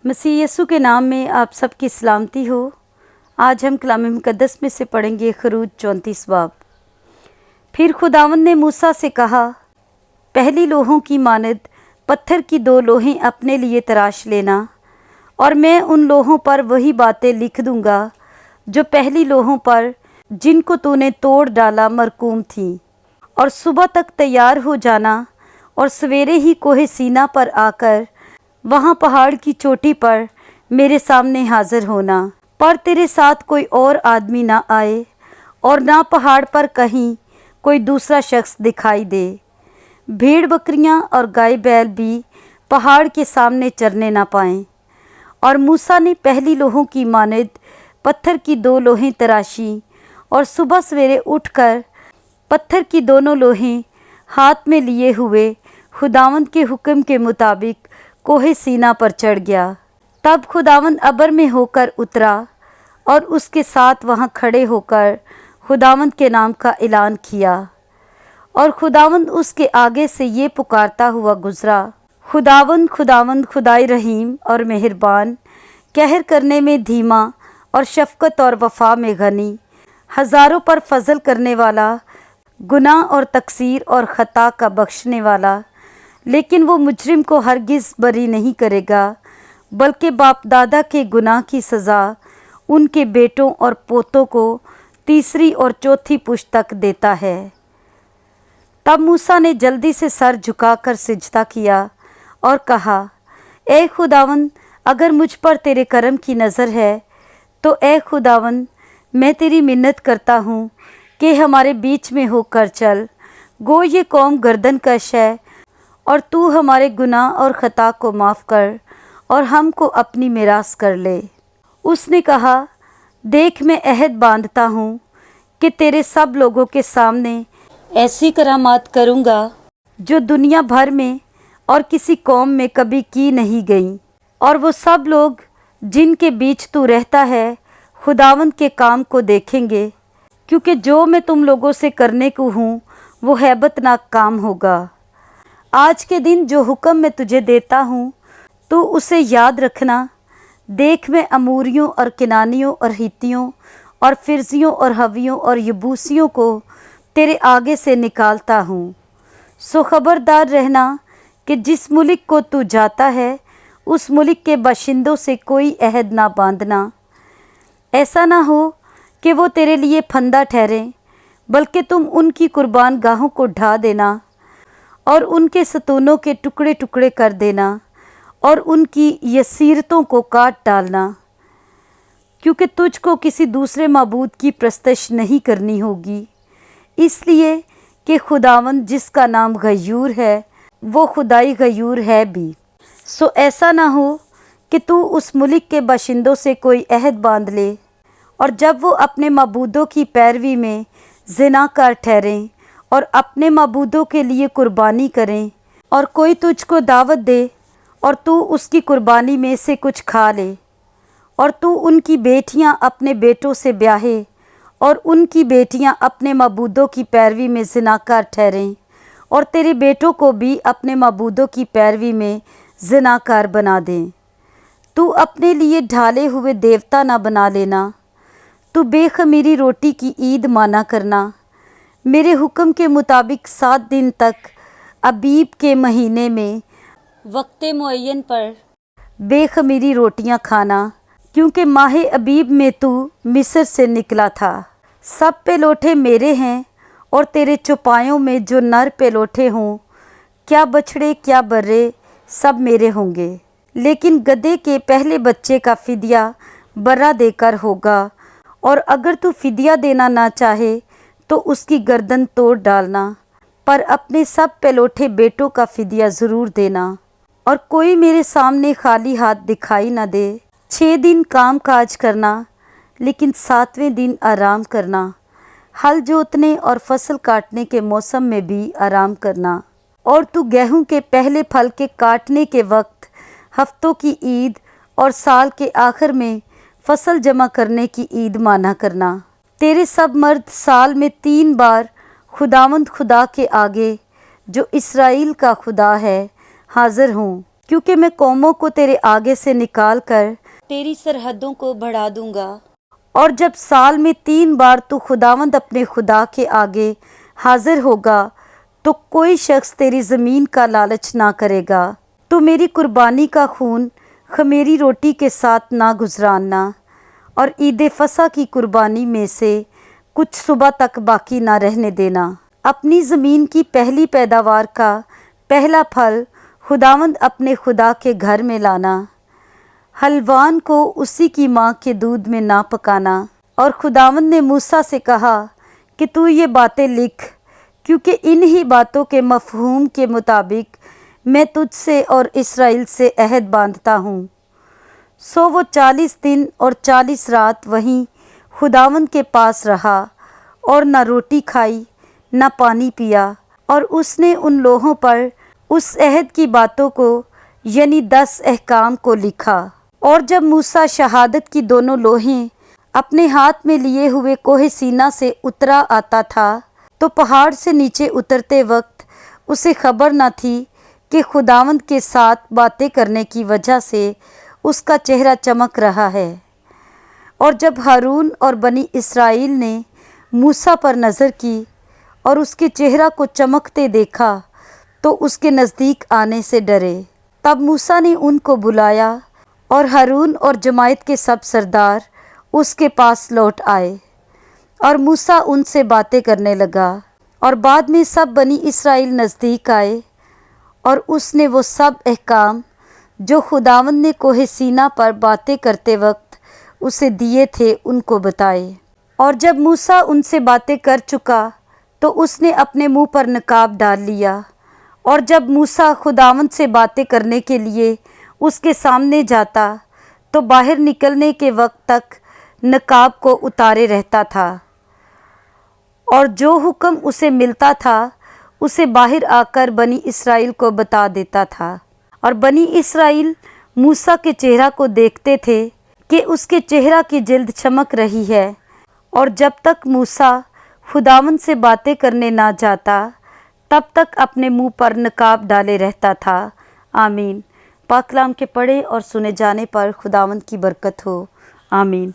मसीह यीशु के नाम में आप सबकी सलामती हो। आज हम कलाम मुकद्दस में से पढ़ेंगे खरूज 34 बाब। फिर खुदावंद ने मूसा से कहा, पहली लोहों की मानद पत्थर की 2 लोहें अपने लिए तराश लेना, और मैं उन लोहों पर वही बातें लिख दूंगा जो पहली लोहों पर जिनको तूने तोड़ डाला मरकूम थी। और सुबह तक तैयार हो जाना, और सवेरे ही कोहे सीना पर आकर वहाँ पहाड़ की चोटी पर मेरे सामने हाजिर होना। पर तेरे साथ कोई और आदमी ना आए, और ना पहाड़ पर कहीं कोई दूसरा शख्स दिखाई दे। भेड़ बकरियां और गाय बैल भी पहाड़ के सामने चरने ना पाएं। और मूसा ने पहली लोहों की मानद पत्थर की 2 लोहें तराशी, और सुबह सवेरे उठकर पत्थर की दोनों लोहें हाथ में लिए हुए खुदावंद के हुक्म के मुताबिक कोहे सीना पर चढ़ गया। तब खुदावंद अबर में होकर उतरा, और उसके साथ वहाँ खड़े होकर खुदावंद के नाम का ऐलान किया। और खुदावंद उसके आगे से ये पुकारता हुआ गुजरा, खुदावंद खुदावंद खुदाई रहीम और मेहरबान, कहर करने में धीमा और शफकत और वफा में घनी, हज़ारों पर फजल करने वाला, गुनाह और तकसीर और ख़ता का बख्शने वाला। लेकिन वो मुजरिम को हरगिज़ बरी नहीं करेगा, बल्कि बाप दादा के गुनाह की सज़ा उनके बेटों और पोतों को 3री और 4थी पुश्त तक देता है। तब मूसा ने जल्दी से सर झुकाकर सिजदा किया और कहा, ए खुदावंद, अगर मुझ पर तेरे करम की नज़र है तो ए खुदावंद, मैं तेरी मिन्नत करता हूँ कि हमारे बीच में होकर चल। गो ये कौम गर्दन कश है, और तू हमारे गुनाह और ख़ता को माफ़ कर और हमको अपनी मिरास कर ले। उसने कहा, देख मैं अहद बांधता हूँ कि तेरे सब लोगों के सामने ऐसी करामात करूँगा जो दुनिया भर में और किसी कौम में कभी की नहीं गई। और वो सब लोग जिनके बीच तू रहता है खुदावंद के काम को देखेंगे, क्योंकि जो मैं तुम लोगों से करने को हूँ वो हैबतनाक काम होगा। आज के दिन जो हुक्म मैं तुझे देता हूँ तो उसे याद रखना। देख मैं अमूरियों और किनानियों और हित्तियों और फिरजियों और हवियों और यबूसियों को तेरे आगे से निकालता हूँ। सो खबरदार रहना कि जिस मुल्क को तू जाता है उस मुल्क के बाशिंदों से कोई अहद ना बांधना। ऐसा ना हो कि वो तेरे लिए फंदा ठहरें, बल्कि तुम उनकी कुर्बान गाहों को ढा देना और उनके सतूनों के टुकड़े टुकड़े कर देना और उनकी यसीरतों को काट डालना, क्योंकि तुझको किसी दूसरे माबूद की प्रस्तश नहीं करनी होगी, इसलिए कि खुदावंद जिसका नाम गयूर है वो खुदाई गयूर है भी। सो ऐसा ना हो कि तू उस मुल्क के बाशिंदों से कोई अहद बांध ले, और जब वो अपने माबूदों की पैरवी में ज़िनाकार ठहरें और अपने माबूदों के लिए कुर्बानी करें, और कोई तुझको दावत दे और तू उसकी कुर्बानी में से कुछ खा ले, और तू उनकी बेटियां अपने बेटों से ब्याहे और उनकी बेटियां अपने माबूदों की पैरवी में ज़िनाकार ठहरें, और तेरे बेटों को भी अपने माबूदों की पैरवी में ज़िनाकार बना दें। तू अपने लिए ढाले हुए देवता ना बना लेना। तू बेखमीरी रोटी की ईद माना करना। मेरे हुक्म के मुताबिक 7 दिन तक अबीब के महीने में वक्ते मुअय्यन पर बेखमीरी रोटियां खाना, क्योंकि माह अबीब में तू मिस्र से निकला था। सब पेलोठे मेरे हैं, और तेरे चौपायों में जो नर पेलोठे हों, क्या बछड़े क्या बर्रे, सब मेरे होंगे। लेकिन गधे के पहले बच्चे का फिदिया बर्रा देकर होगा, और अगर तू फिदिया देना ना चाहे तो उसकी गर्दन तोड़ डालना, पर अपने सब पेलोठे बेटों का फिदिया ज़रूर देना। और कोई मेरे सामने खाली हाथ दिखाई न दे। 6 दिन काम काज करना, लेकिन 7वें दिन आराम करना। हल जोतने और फसल काटने के मौसम में भी आराम करना। और तू गेहूं के पहले फल के काटने के वक्त हफ्तों की ईद और साल के आखिर में फसल जमा करने की ईद माना करना। तेरे सब मर्द साल में 3 बार खुदावंद खुदा के आगे जो इस्राएल का खुदा है हाजिर हों, क्योंकि मैं कौमों को तेरे आगे से निकाल कर तेरी सरहदों को बढ़ा दूंगा। और जब साल में 3 बार तू खुदावंद अपने खुदा के आगे हाजिर होगा तो कोई शख्स तेरी ज़मीन का लालच ना करेगा। तो मेरी कुर्बानी का खून खमीरी रोटी के साथ ना गुजराना और ईद फसा की कुर्बानी में से कुछ सुबह तक बाकी ना रहने देना। अपनी ज़मीन की पहली पैदावार का पहला फल खुदावंद अपने खुदा के घर में लाना। हलवान को उसी की माँ के दूध में ना पकाना। और खुदावंद ने मूसा से कहा कि तू ये बातें लिख, क्योंकि इन ही बातों के मफ़हूम के मुताबिक मैं तुझसे और इस्राएल से अहद बांधता हूँ। सो वो 40 दिन और 40 रात वहीं खुदावंद के पास रहा और न रोटी खाई न पानी पिया। और उसने उन लोगों पर उस अहद की बातों को यानी 10 अहकाम को लिखा। और जब मूसा शहादत की दोनों लोहें अपने हाथ में लिए हुए कोहे सीना से उतरा आता था तो पहाड़ से नीचे उतरते वक्त उसे खबर न थी कि खुदावंद के साथ बातें करने की वजह से उसका चेहरा चमक रहा है। और जब हारून और बनी इस्राएल ने मूसा पर नज़र की और उसके चेहरा को चमकते देखा तो उसके नज़दीक आने से डरे। तब मूसा ने उनको बुलाया और हारून और जमायत के सब सरदार उसके पास लौट आए और मूसा उनसे बातें करने लगा। और बाद में सब बनी इस्राएल नज़दीक आए और उसने वो सब अहकाम जो खुदावंद ने कोहे सीना पर बातें करते वक्त उसे दिए थे उनको बताए। और जब मूसा उनसे बातें कर चुका तो उसने अपने मुंह पर नकाब डाल लिया। और जब मूसा खुदावंद से बातें करने के लिए उसके सामने जाता तो बाहर निकलने के वक्त तक नकाब को उतारे रहता था। और जो हुक्म उसे मिलता था उसे बाहर आकर बनी इस्राएल को बता देता था। और बनी इस्राएल मूसा के चेहरा को देखते थे कि उसके चेहरा की जिल्द चमक रही है। और जब तक मूसा खुदावंद से बातें करने ना जाता तब तक अपने मुंह पर नकाब डाले रहता था। आमीन। पाक कलाम के पढ़े और सुने जाने पर खुदावंद की बरकत हो। आमीन।